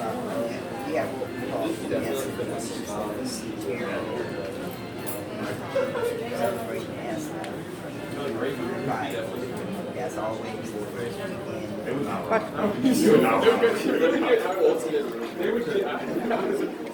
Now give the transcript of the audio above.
Yeah, yes, celebrating ancestors. Right. That's always the first weekend.